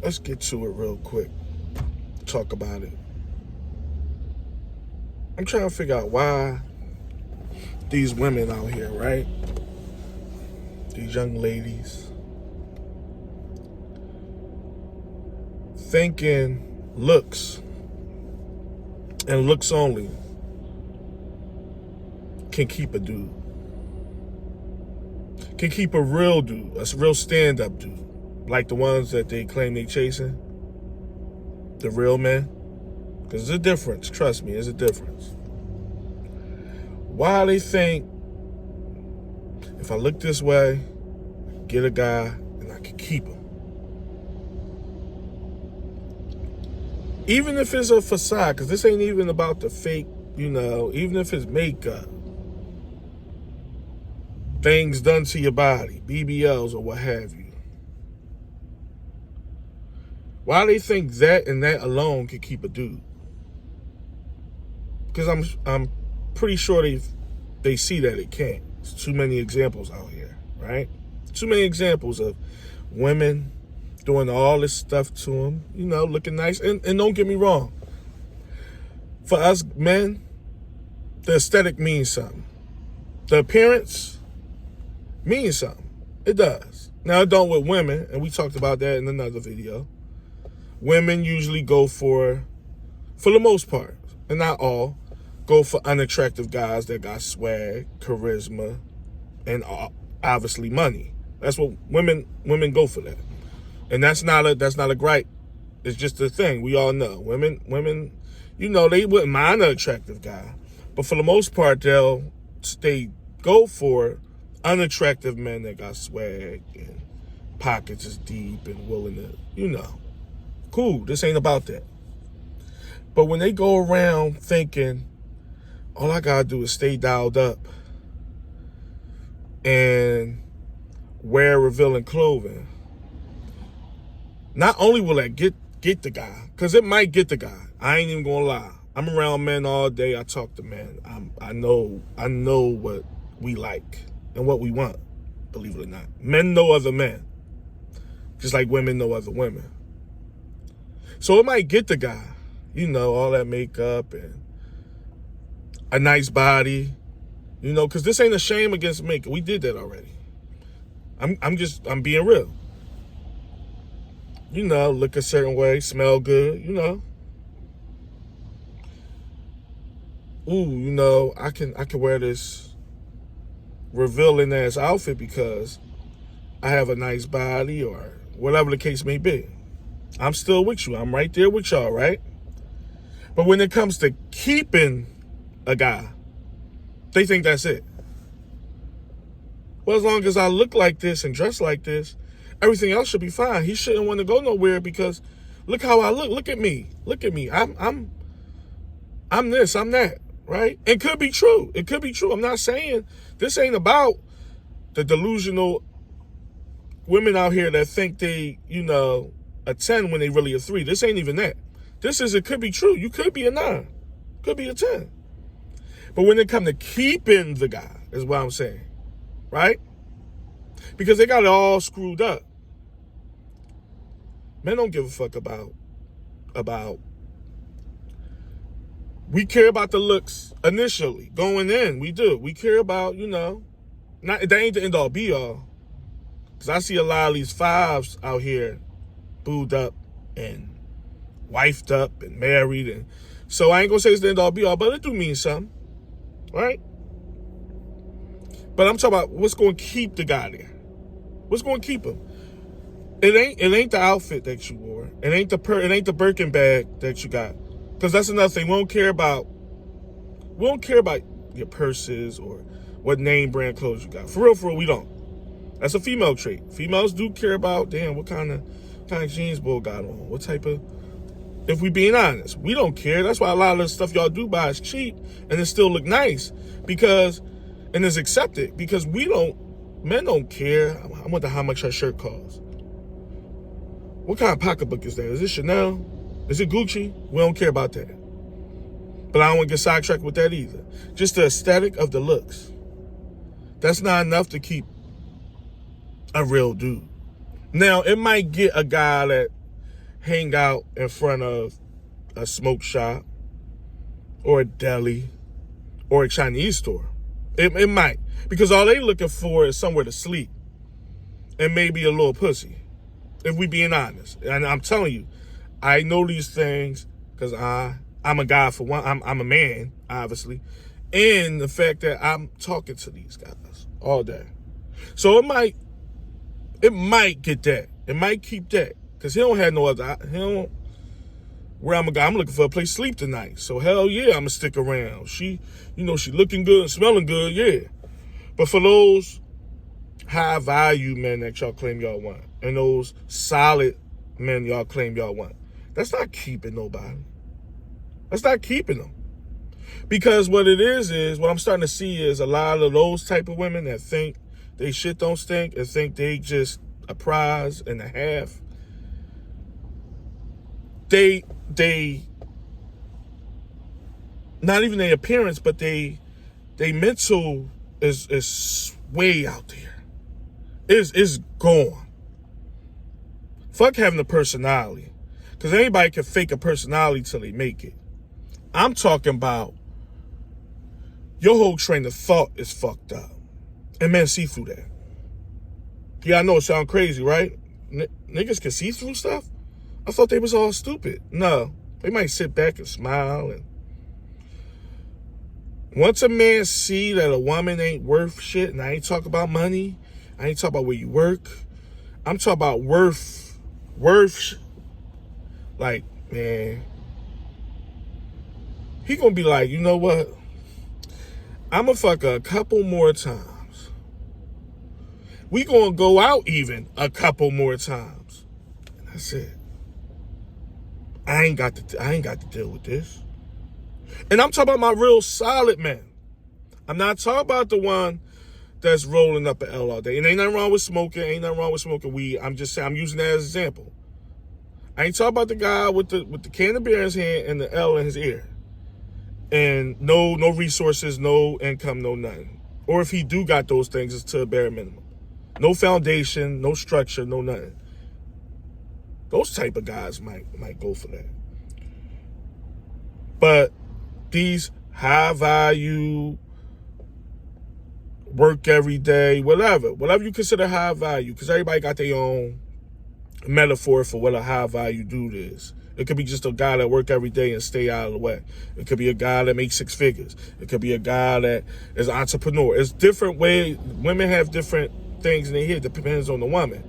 let's get to it real quick. Talk about it. I'm trying to figure out why these women out here, right? These young ladies thinking looks and looks only can keep a dude. Can keep a real dude, a real stand-up dude. Like the ones that they claim they chasing. The real men. Because there's a difference. Trust me, there's a difference. Why they think if I look this way, get a guy and I can keep him. Even if it's a facade, because this ain't even about the fake, even if it's makeup, things done to your body, BBLs or what have you. Why they think that and that alone can keep a dude? Because I'm pretty sure they see that it can't. There's too many examples out here, right? Too many examples of women doing all this stuff to them, looking nice. And don't get me wrong. For us men, the aesthetic means something. The appearance means something. It does. Now, it don't with women, and we talked about that in another video. Women usually go for the most part, and not all, go for unattractive guys that got swag, charisma, and obviously money. That's what women go for that. And that's not a gripe. It's just a thing. We all know. Women, they wouldn't mind an attractive guy. But for the most part, they go for unattractive men that got swag and pockets is deep and willing to, cool. This ain't about that. But when they go around thinking, all I gotta do is stay dialed up and wear revealing clothing, not only will that get the guy, because it might get the guy. I ain't even gonna lie. I'm around men all day. I talk to men. I know what we like and what we want, believe it or not. Men know other men, just like women know other women. So it might get the guy, all that makeup and a nice body, because this ain't a shame against makeup. We did that already. I'm being real. Look a certain way, smell good, Ooh, I can wear this revealing ass outfit because I have a nice body or whatever the case may be. I'm still with you. I'm right there with y'all, right? But when it comes to keeping a guy, they think that's it. Well, as long as I look like this and dress like this, everything else should be fine. He shouldn't want to go nowhere because look how I look. Look at me. Look at me. I'm this, I'm that, right? It could be true. It could be true. I'm not saying this ain't about the delusional women out here that think they, a 10 when they really a 3. This ain't even that. It could be true. You could be a 9. Could be a 10. But when it comes to keeping the guy, is what I'm saying, right? Because they got it all screwed up. Men don't give a fuck about. We care about the looks initially, going in. We do. We care about, not that ain't the end all be all. Because I see a lot of these 5s out here booed up and wifed up and married. And so I ain't going to say it's the end all be all, but it do mean something, right? But I'm talking about what's going to keep the guy there. What's going to keep him? It ain't the outfit that you wore. It ain't the Birkin bag that you got. Because that's another thing. We don't care about your purses or what name brand clothes you got. For real, we don't. That's a female trait. Females do care about, damn, what kind of jeans Bull got on? What type of, if we being honest, we don't care. That's why a lot of the stuff y'all do buy is cheap and it still look nice and it's accepted because men don't care. I wonder how much her shirt costs. What kind of pocketbook is that? Is it Chanel? Is it Gucci? We don't care about that. But I don't want to get sidetracked with that either. Just the aesthetic of the looks. That's not enough to keep a real dude. Now, it might get a guy that hang out in front of a smoke shop or a deli or a Chinese store. It might. Because all they looking for is somewhere to sleep and maybe a little pussy, if we being honest. And I'm telling you, I know these things because I'm a guy for one. I'm a man, obviously. And the fact that I'm talking to these guys all day. So it might get that. It might keep that. Because he don't have no other, where I'm a guy, I'm looking for a place to sleep tonight. So hell yeah, I'm going to stick around. She looking good and smelling good, yeah. But for those high value men that y'all claim y'all want, and those solid men y'all claim y'all want, that's not keeping nobody. That's not keeping them. Because what it is what I'm starting to see is a lot of those type of women that think they shit don't stink and think they just a prize and a half. They not even their appearance, but they mental is way out there. It's gone. Fuck having a personality. Because anybody can fake a personality till they make it. I'm talking about your whole train of thought is fucked up. And men see through that. Yeah, I know it sounds crazy, right? Niggas can see through stuff? I thought they was all stupid. No, they might sit back and smile. And once a man see that a woman ain't worth shit, and I ain't talking about money, I ain't talking about where you work, I'm talking about worth. Like, man, he gonna be like, you know what? I'm gonna fuck her a couple more times. We gonna go out even a couple more times. And that's it. I ain't got to deal with this. And I'm talking about my real solid men. I'm not talking about the one that's rolling up an L all day. And ain't nothing wrong with smoking. Ain't nothing wrong with smoking weed. I'm just saying, I'm using that as an example. I ain't talking about the guy with the can of beer in his hand and the L in his ear. And no resources, no income, no nothing. Or if he do got those things, it's to a bare minimum. No foundation, no structure, no nothing. Those type of guys might go for that. But these high value, work every day, whatever you consider high value, because everybody got their own metaphor for what a high value dude is. It could be just a guy that work every day and stay out of the way. It could be a guy that makes 6 figures. It could be a guy that is an entrepreneur. It's different ways. Women have different things in their head. It depends on the woman.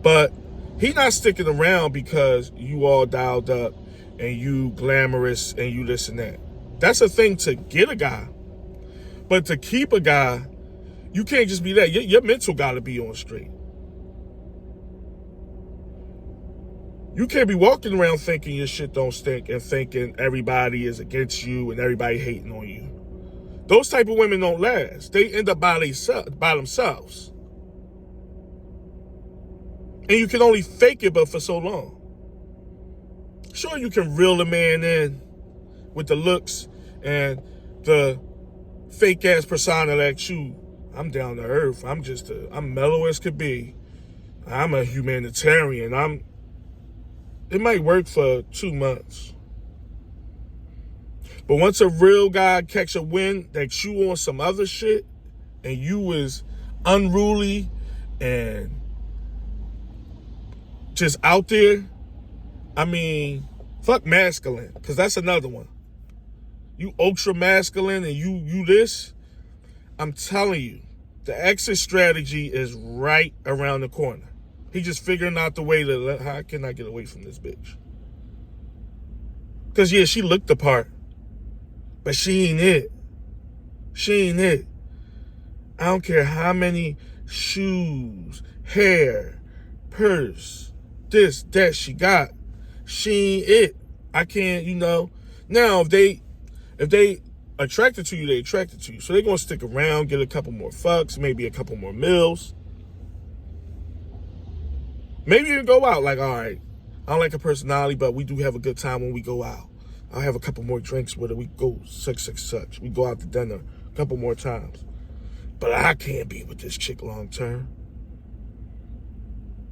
But he not sticking around because you all dialed up and you glamorous and you this and that. That's a thing to get a guy. But to keep a guy, you can't just be that. Your mental got to be on straight. You can't be walking around thinking your shit don't stink and thinking everybody is against you and everybody hating on you. Those type of women don't last. They end up by themselves. And you can only fake it, but for so long. Sure, you can reel a man in with the looks and the fake ass persona that you, I'm down to earth. I'm mellow as could be. I'm a humanitarian. It might work for 2 months. But once a real guy catch a wind that you on some other shit and you was unruly and just out there, I mean, fuck masculine, because that's another one. You ultra masculine and you this, I'm telling you, the exit strategy is right around the corner. He just figuring out the way to, how can I get away from this bitch? Because, yeah, she looked the part, but she ain't it. She ain't it. I don't care how many shoes, hair, purse, this, that she got. She ain't it. I can't, Now, if they attracted to you, they attracted to you. So they're going to stick around, get a couple more fucks, maybe a couple more meals. Maybe even go out. Like, all right, I don't like her personality, but we do have a good time when we go out. I'll have a couple more drinks with her. We go such. We go out to dinner a couple more times. But I can't be with this chick long term.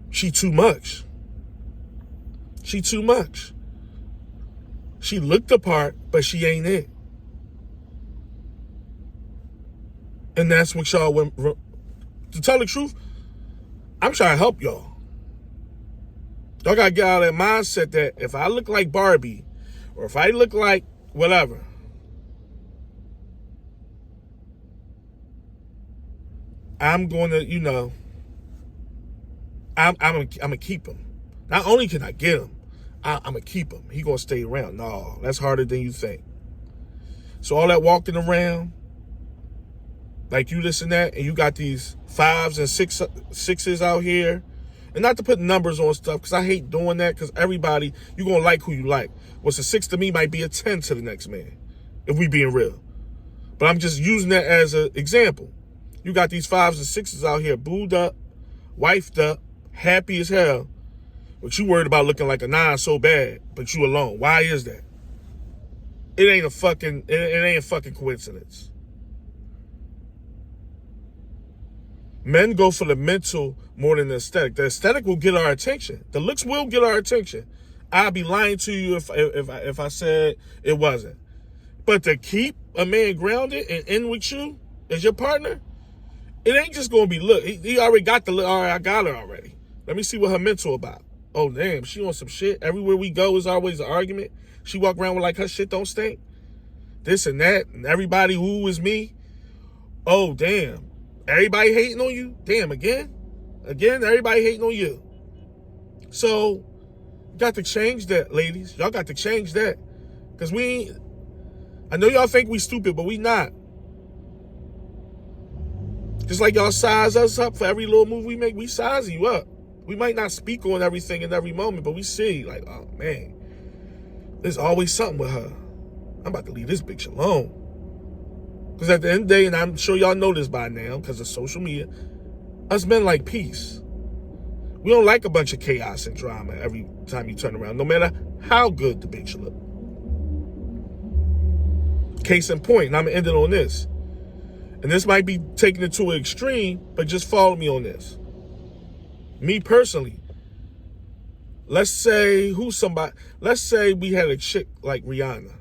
She too much. She too much. She looked the part, but she ain't it. And that's what y'all went. To tell the truth, I'm trying to help y'all. Y'all gotta get out of that mindset that if I look like Barbie, or if I look like whatever, I'm gonna, I'm gonna keep him. Not only can I get him, I'm gonna keep him. He gonna stay around. No, that's harder than you think. So all that walking around, like you this and that, and you got these 5s and 6s out here, and not to put numbers on stuff, because I hate doing that, because everybody, you gonna like who you like. What's a 6 to me might be a 10 to the next man, if we being real. But I'm just using that as an example. You got these 5s and 6s out here, booed up, wifed up, happy as hell, but you worried about looking like a 9 so bad, but you alone. Why is that? It ain't a fucking coincidence. Men go for the mental more than the aesthetic. The aesthetic will get our attention. The looks will get our attention. I'd be lying to you if I said it wasn't. But to keep a man grounded and in with you as your partner, it ain't just gonna be look. He already got the look. All right, I got her already. Let me see what her mental about. Oh damn, she on some shit. Everywhere we go is always an argument. She walk around with like her shit don't stink. This and that, and everybody who is me. Oh damn. Everybody hating on you? Damn, again, everybody hating on you. So, you got to change that, ladies. Y'all got to change that. Because I know y'all think we stupid, but we not. Just like y'all size us up for every little move we make, we size you up. We might not speak on everything in every moment, but we see, like, oh man, there's always something with her. I'm about to leave this bitch alone. Because at the end of the day, and I'm sure y'all know this by now because of social media, us men like peace. We don't like a bunch of chaos and drama every time you turn around, no matter how good the bitch look. Case in point, and I'm going to end it on this. And this might be taking it to an extreme, but just follow me on this. Me personally, let's say we had a chick like Rihanna.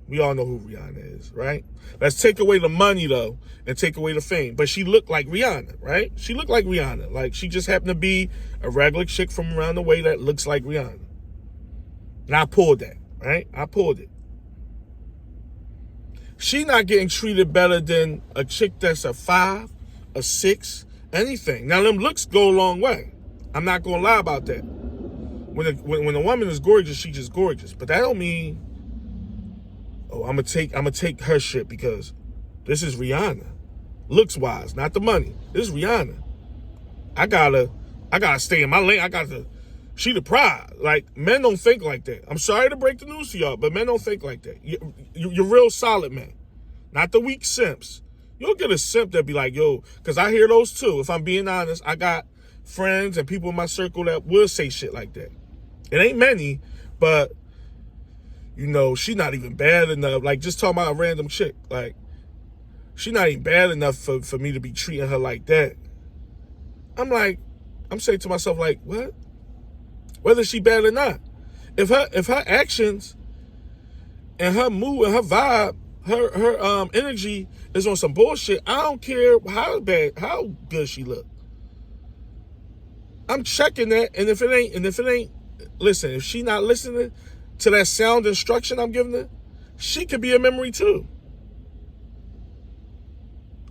We all know who Rihanna is, right? Let's take away the money, though, and take away the fame. But she looked like Rihanna, right? She looked like Rihanna. Like, she just happened to be a regular chick from around the way that looks like Rihanna. And I pulled that, right? I pulled it. She not getting treated better than a chick that's a 5, a 6, anything. Now, them looks go a long way. I'm not going to lie about that. When a woman is gorgeous, she just gorgeous. But that don't mean, oh, I'm gonna take her shit because this is Rihanna. Looks wise, not the money. This is Rihanna. I gotta stay in my lane. She the prize. Like, men don't think like that. I'm sorry to break the news to y'all, but men don't think like that. You're real solid men. Not the weak simps. You'll get a simp that be like, yo, because I hear those too. If I'm being honest, I got friends and people in my circle that will say shit like that. It ain't many, but she not even bad enough. Like, just talking about a random chick. Like, she not even bad enough for me to be treating her like that. I'm saying to myself, like, what? Whether she bad or not. If her actions and her mood and her vibe, her energy is on some bullshit, I don't care how good she look. I'm checking that, and if it ain't, listen, if she not listening to that sound instruction I'm giving her, she could be a memory too.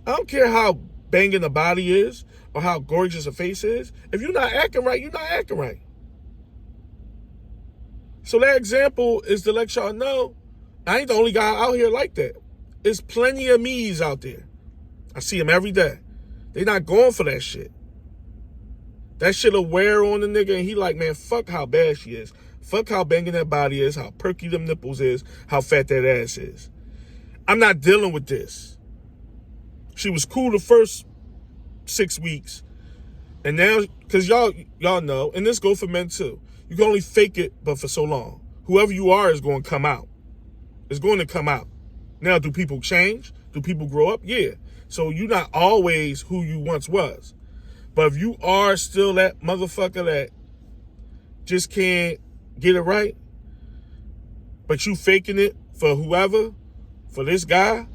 I don't care how banging the body is or how gorgeous her face is. If you're not acting right, you're not acting right. So that example is to let y'all know, I ain't the only guy out here like that. There's plenty of me's out there. I see them every day. They not going for that shit. That shit'll wear on the nigga, and he like, man, fuck how bad she is. Fuck how banging that body is, how perky them nipples is, how fat that ass is. I'm not dealing with this. She was cool the first 6 weeks. And now, because y'all know, and this go for men too, you can only fake it but for so long. Whoever you are is going to come out. It's going to come out. Now, do people change? Do people grow up? Yeah. So you're not always who you once was. But if you are still that motherfucker that just can't get it right, but you faking it for whoever, for this guy,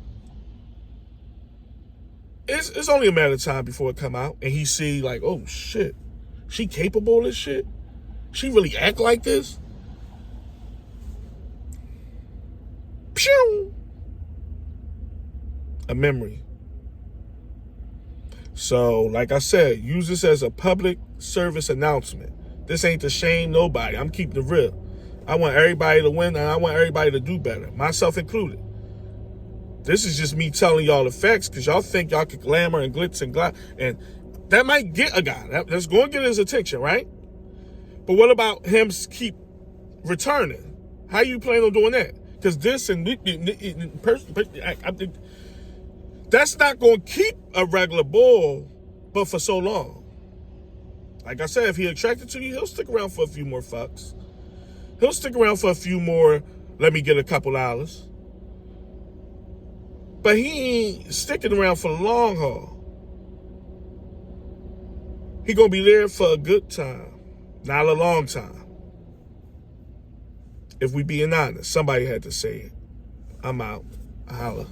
it's only a matter of time before it come out and he see like, oh shit, she capable of this shit? She really act like this? Pew! A memory. So, like I said, use this as a public service announcement. This ain't to shame nobody. I'm keeping it real. I want everybody to win and I want everybody to do better, myself included. This is just me telling y'all the facts because y'all think y'all can glamour and glitz and and that might get a guy. That's going to get his attention, right? But what about him keep returning? How you plan on doing that? Because this and I think that's not going to keep a regular bull, but for so long. Like I said, if he attracted to you, he'll stick around for a few more fucks. He'll stick around for a few more, let me get a couple dollars. But he ain't sticking around for the long haul. He gonna be there for a good time, not a long time. If we being honest, somebody had to say it. I'm out. Holla.